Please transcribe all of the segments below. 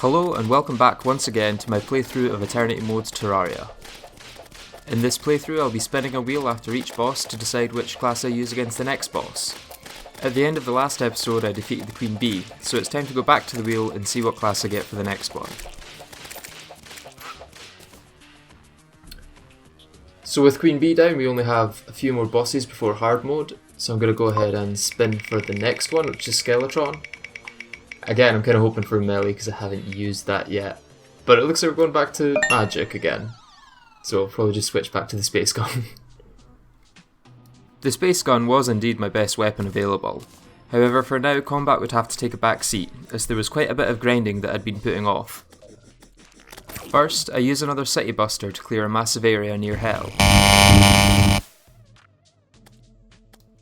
Hello and welcome back once again to my playthrough of Eternity Mode's Terraria. In this playthrough I'll be spinning a wheel after each boss to decide which class I use against the next boss. At the end of the last episode I defeated the Queen Bee, so it's time to go back to the wheel and see what class I get for the next one. So with Queen Bee down we only have a few more bosses before hard mode, so I'm going to go ahead and spin for the next one, which is Skeletron. Again, I'm kind of hoping for melee because I haven't used that yet. But it looks like we're going back to magic again. So I'll probably just switch back to the space gun. The space gun was indeed my best weapon available. However, for now combat would have to take a back seat, as there was quite a bit of grinding that I'd been putting off. First, I use another city buster to clear a massive area near Hell.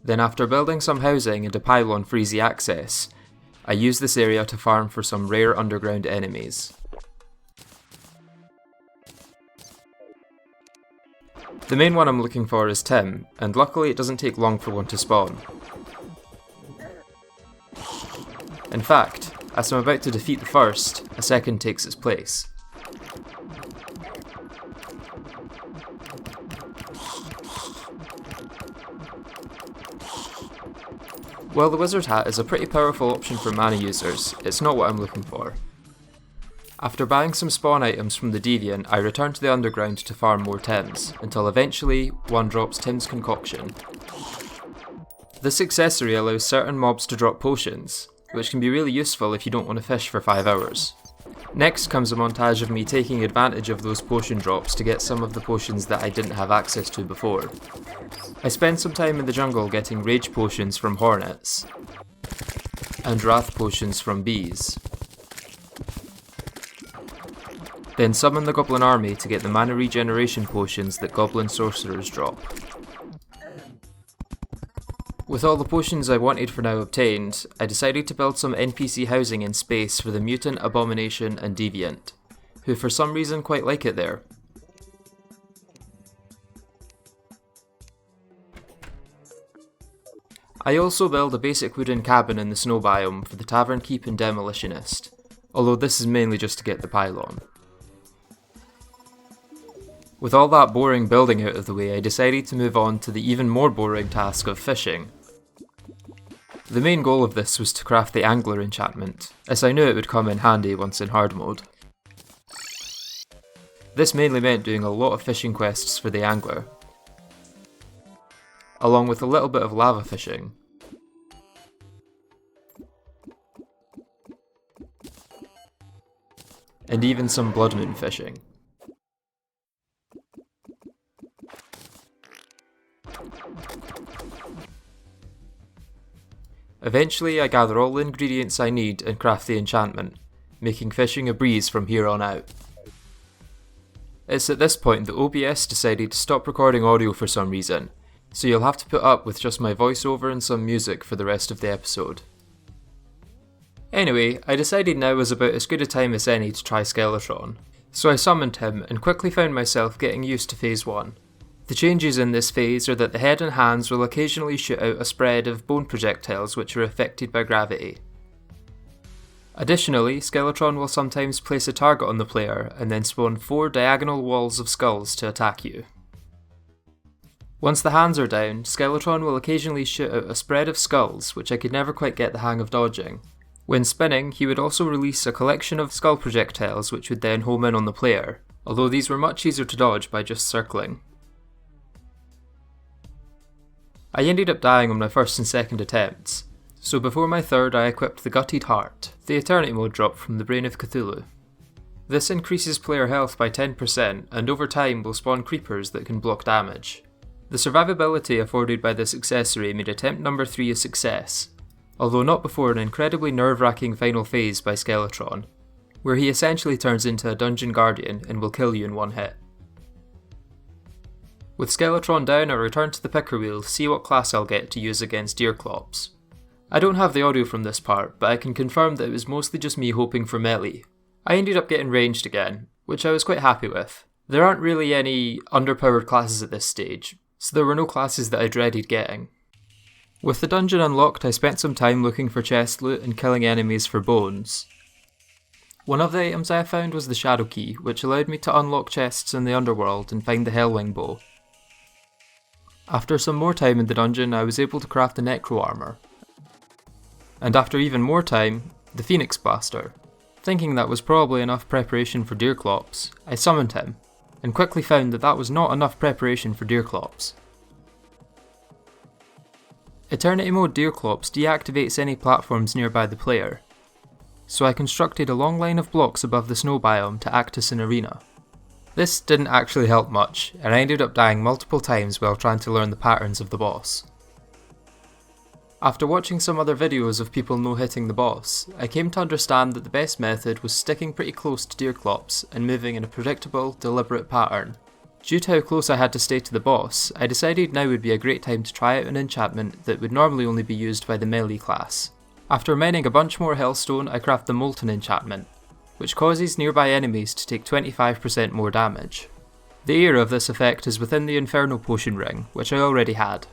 Then after building some housing and a pylon for easy access, I use this area to farm for some rare underground enemies. The main one I'm looking for is Tim, and luckily it doesn't take long for one to spawn. In fact, as I'm about to defeat the first, a second takes its place. While the Wizard Hat is a pretty powerful option for mana users, it's not what I'm looking for. After buying some spawn items from the Deviant, I return to the underground to farm more Tims, until eventually one drops Tim's Concoction. This accessory allows certain mobs to drop potions, which can be really useful if you don't want to fish for 5 hours. Next comes a montage of me taking advantage of those potion drops to get some of the potions that I didn't have access to before. I spend some time in the jungle getting rage potions from hornets, and wrath potions from bees. Then summon the goblin army to get the mana regeneration potions that goblin sorcerers drop. With all the potions I wanted for now obtained, I decided to build some NPC housing in space for the Mutant, Abomination and Deviant, who for some reason quite like it there. I also build a basic wooden cabin in the snow biome for the Tavern Keep and Demolitionist, although this is mainly just to get the pylon. With all that boring building out of the way, I decided to move on to the even more boring task of fishing. The main goal of this was to craft the Angler enchantment, as I knew it would come in handy once in hard mode. This mainly meant doing a lot of fishing quests for the Angler, along with a little bit of lava fishing. And even some blood moon fishing. Eventually I gather all the ingredients I need and craft the enchantment, making fishing a breeze from here on out. It's at this point that OBS decided to stop recording audio for some reason, so you'll have to put up with just my voiceover and some music for the rest of the episode. Anyway, I decided now was about as good a time as any to try Skeletron, so I summoned him and quickly found myself getting used to phase 1. The changes in this phase are that the head and hands will occasionally shoot out a spread of bone projectiles which are affected by gravity. Additionally, Skeletron will sometimes place a target on the player and then spawn 4 diagonal walls of skulls to attack you. Once the hands are down, Skeletron will occasionally shoot out a spread of skulls which I could never quite get the hang of dodging. When spinning, he would also release a collection of skull projectiles which would then home in on the player, although these were much easier to dodge by just circling. I ended up dying on my first and second attempts, so before my third I equipped the Gutted Heart, the Eternity Mode drop from the Brain of Cthulhu. This increases player health by 10% and over time will spawn creepers that can block damage. The survivability afforded by this accessory made attempt number 3 a success, although not before an incredibly nerve-wracking final phase by Skeletron, where he essentially turns into a dungeon guardian and will kill you in one hit. With Skeletron down, I return to the picker wheel to see what class I'll get to use against Clops. I don't have the audio from this part, but I can confirm that it was mostly just me hoping for melee. I ended up getting ranged again, which I was quite happy with. There aren't really any underpowered classes at this stage, so there were no classes that I dreaded getting. With the dungeon unlocked, I spent some time looking for chest loot and killing enemies for bones. One of the items I found was the Shadow Key, which allowed me to unlock chests in the underworld and find the Hellwing bow. After some more time in the dungeon, I was able to craft the Necro armor. And after even more time, the Phoenix Blaster. Thinking that was probably enough preparation for Deer Clops, I summoned him, and quickly found that that was not enough preparation for Deer Clops. Eternity Mode Deer Clops deactivates any platforms nearby the player, so I constructed a long line of blocks above the snow biome to act as an arena. This didn't actually help much, and I ended up dying multiple times while trying to learn the patterns of the boss. After watching some other videos of people no-hitting the boss, I came to understand that the best method was sticking pretty close to Deer Clops and moving in a predictable, deliberate pattern. Due to how close I had to stay to the boss, I decided now would be a great time to try out an enchantment that would normally only be used by the melee class. After mining a bunch more hellstone, I craft the Molten enchantment, which causes nearby enemies to take 25% more damage. The area of this effect is within the Inferno Potion ring, which I already had.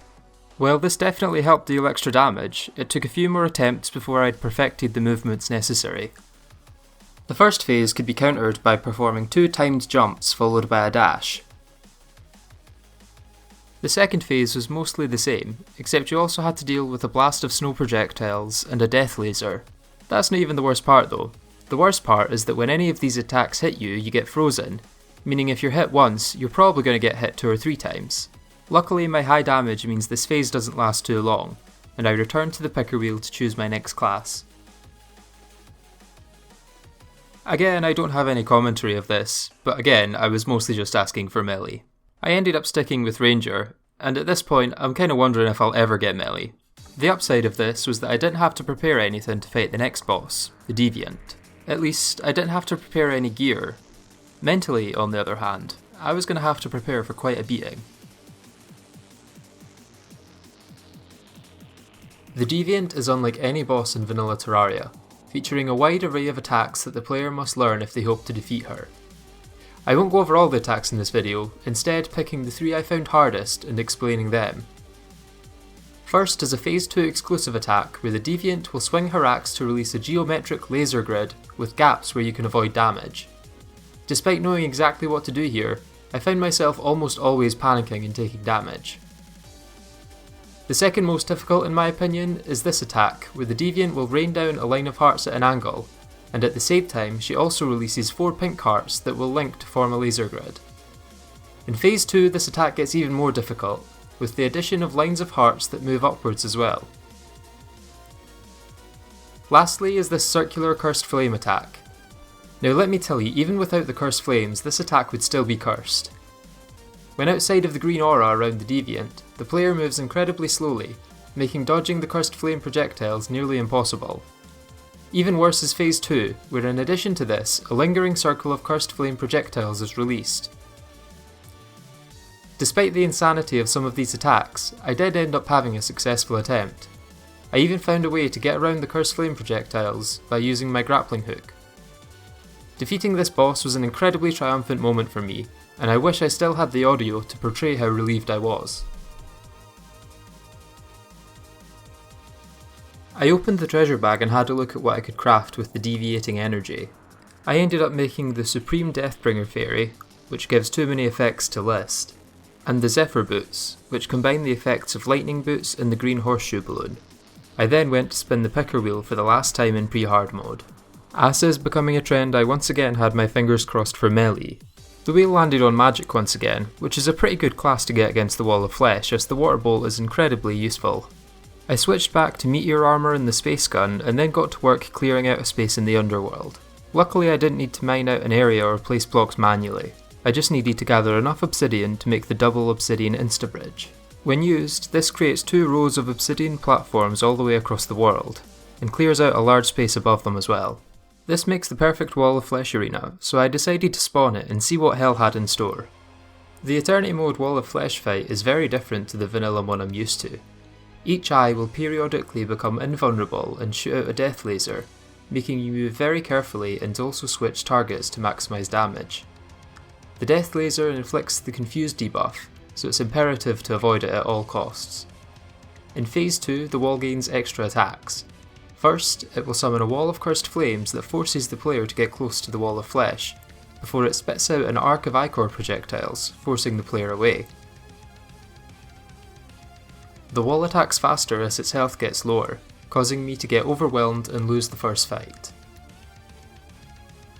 While this definitely helped deal extra damage, it took a few more attempts before I'd perfected the movements necessary. The first phase could be countered by performing 2 timed jumps followed by a dash. The second phase was mostly the same, except you also had to deal with a blast of snow projectiles and a death laser. That's not even the worst part though. The worst part is that when any of these attacks hit you, you get frozen, meaning if you're hit once, you're probably going to get hit 2 or 3 times. Luckily my high damage means this phase doesn't last too long, and I return to the picker wheel to choose my next class. Again, I don't have any commentary of this, but again, I was mostly just asking for melee. I ended up sticking with Ranger, and at this point I'm kinda wondering if I'll ever get melee. The upside of this was that I didn't have to prepare anything to fight the next boss, the Deviant. At least, I didn't have to prepare any gear. Mentally, on the other hand, I was going to have to prepare for quite a beating. The Deviant is unlike any boss in vanilla Terraria, featuring a wide array of attacks that the player must learn if they hope to defeat her. I won't go over all the attacks in this video, instead picking the 3 I found hardest and explaining them. First is a Phase 2 exclusive attack where the Deviant will swing her axe to release a geometric laser grid with gaps where you can avoid damage. Despite knowing exactly what to do here, I found myself almost always panicking and taking damage. The second most difficult in my opinion is this attack where the Deviant will rain down a line of hearts at an angle, and at the same time she also releases 4 pink hearts that will link to form a laser grid. In Phase 2 this attack gets even more difficult, with the addition of lines of hearts that move upwards as well. Lastly is this circular Cursed Flame attack. Now let me tell you, even without the Cursed Flames, this attack would still be cursed. When outside of the green aura around the Deviant, the player moves incredibly slowly, making dodging the Cursed Flame projectiles nearly impossible. Even worse is Phase 2, where in addition to this, a lingering circle of Cursed Flame projectiles is released. Despite the insanity of some of these attacks, I did end up having a successful attempt. I even found a way to get around the Cursed Flame projectiles by using my grappling hook. Defeating this boss was an incredibly triumphant moment for me, and I wish I still had the audio to portray how relieved I was. I opened the treasure bag and had a look at what I could craft with the deviating energy. I ended up making the Supreme Deathbringer Fairy, which gives too many effects to list, and the Zephyr Boots, which combine the effects of Lightning Boots and the Green Horseshoe Balloon. I then went to spin the picker wheel for the last time in pre-hard mode. As is becoming a trend, I once again had my fingers crossed for melee. The wheel landed on Magic once again, which is a pretty good class to get against the Wall of Flesh as the Water Bolt is incredibly useful. I switched back to Meteor Armour and the Space Gun and then got to work clearing out a space in the underworld. Luckily I didn't need to mine out an area or place blocks manually. I just needed to gather enough obsidian to make the double obsidian insta-bridge. When used, this creates 2 rows of obsidian platforms all the way across the world, and clears out a large space above them as well. This makes the perfect Wall of Flesh arena, so I decided to spawn it and see what hell had in store. The Eternity Mode Wall of Flesh fight is very different to the vanilla one I'm used to. Each eye will periodically become invulnerable and shoot out a death laser, making you move very carefully and also switch targets to maximise damage. The death laser inflicts the confused debuff, so it's imperative to avoid it at all costs. In Phase 2, the wall gains extra attacks. First, it will summon a wall of cursed flames that forces the player to get close to the wall of flesh, before it spits out an arc of ichor projectiles, forcing the player away. The wall attacks faster as its health gets lower, causing me to get overwhelmed and lose the first fight.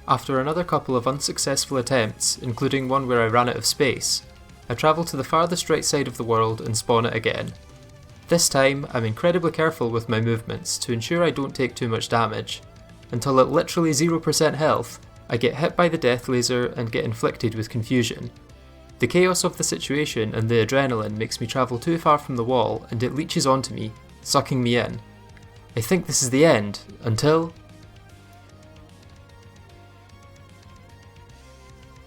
After another couple of unsuccessful attempts, including one where I ran out of space, I travel to the farthest right side of the world and spawn it again. This time, I'm incredibly careful with my movements to ensure I don't take too much damage, until at literally 0% health, I get hit by the death laser and get inflicted with confusion. The chaos of the situation and the adrenaline makes me travel too far from the wall and it leeches onto me, sucking me in. I think this is the end, until...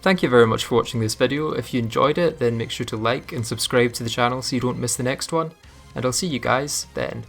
Thank you very much for watching this video. If you enjoyed it, then make sure to like and subscribe to the channel so you don't miss the next one, and I'll see you guys then.